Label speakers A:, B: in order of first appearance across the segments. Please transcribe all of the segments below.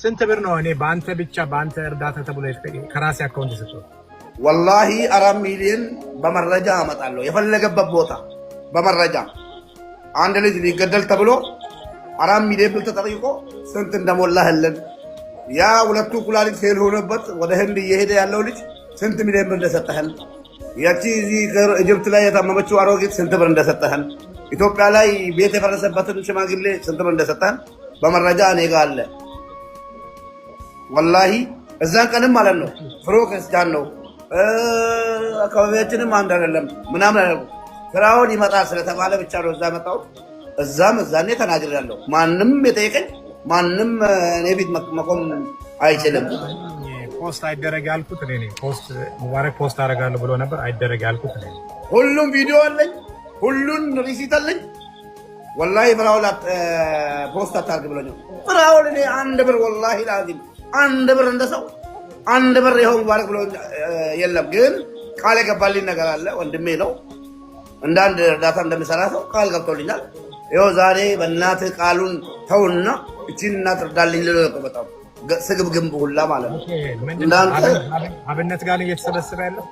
A: ስንት ብር ነው እኔ በአንተ ብቻ በአንተ እርዳታ ተብሎ ከራሴ አካውንት ሰጥቶ
B: ወላሂ 4 ሚሊዮን በመረጃ አመጣለሁ የፈለገበት ቦታ በመረጃ አንድ ልጅ ሊገደል ተብሎ 4 ሚሊዮን ብር ተጠይቆ ስንት እንደሞላህልን ያ ሁለቱ ኩላሊት ፌል ሆነበት ወደ ህንድ እየሄደ ያለው ልጅ ስንት ሚሊዮን ብር እንደሰጠህን ያቺ እዚህ ኢጅፕት ላይ የታመመችው አሮጊት ስንት ብር እንደሰጠህን ኢትዮጵያ ላይ ቤት የፈረሰበትን ሽማግሌ ስንት ብር እንደሰጠህን በመረጃ እኔ ጋር አለ ወላሂ እዛን ቀንም ማለት ነው ፍሮ ክርስቲያን ነው አካባቢያችንም አንድ አይደለም ምናምን አይደለም ፍራውን ይመጣል ስለተባለ ብቻ ነው እዛ መጣው እዛኔ ተናግሬያለሁ ማንም የጠየቀኝ ማንም እኔ ቤት መቆም አይችልም
A: ፖስት አይደረግ ያልኩት እኔ ነኝ ፖስት ሙባረክ ፖስት አደርጋለሁ ብሎ ነበር አይደረግ ያልኩት እኔ
B: ሁሉም ቪዲዮ አለኝ ሁሉን ሪሲት አለኝ ወላሂ ፍራውን ፖስት አታርግ ብሎኛል ፍራውን እኔ አንድ ብር ወላሂ ላዚም አንድ ብር እንደሰው አንድ ብር ይኸው ሙባረክ ብሎ የለም ግን ቃል የገባልኝ ነገር አለ ወንድሜ ነው እንደ አንድ እርዳታ እንደምሰራ ሰው ቃል ገብቶልኛል ይኸው ዛሬ በእናትህ ቃሉን ተውና እቺን እናት እርዳልኝ ልለው ነው በጣም ስግብግብ ሁላ ማለት ነው እንዳንተ
A: አብነት ጋር እየተሰበሰበ ያለው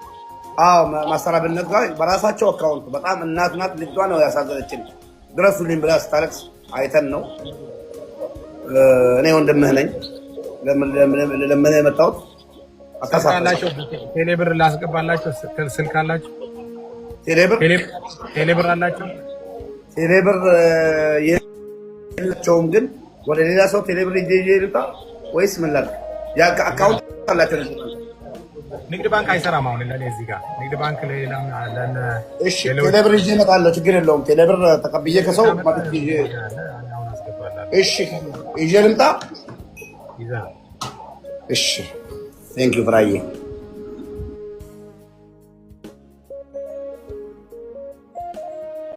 B: አዎ ማሰራብነት ጋር በራሳቸው አካውንት በጣም እናት ናት ልጇ ነው ያሳዘነችን ድረሱልኝ ብላ ስታለቅስ አይተን ነው እኔ ወንድምህ ነኝ ለምን የመጣሁት
A: አታሳላችሁ ቴሌብር ላስገባላችሁ ስልክ አላችሁ ቴሌብር አላችሁ
B: ቴሌብር የላቸውም ግን ወደ ሌላ ሰው ቴሌብር ይልጣ ወይስ ምን ላድርግ ያ አካውንት አላችሁ
A: ንግድ ባንክ አይሰራም አሁን ለኔ እዚህ ጋር ንግድ ባንክ ለሌላም ለነ
B: እሺ ቴሌብር ይዤ እመጣለሁ ችግር የለውም ቴሌብር ተቀብዬ ከሰው ማለት ይዤ እሺ ይዤ ልምጣ እሺ ቴንክ ዩ ፍራዬ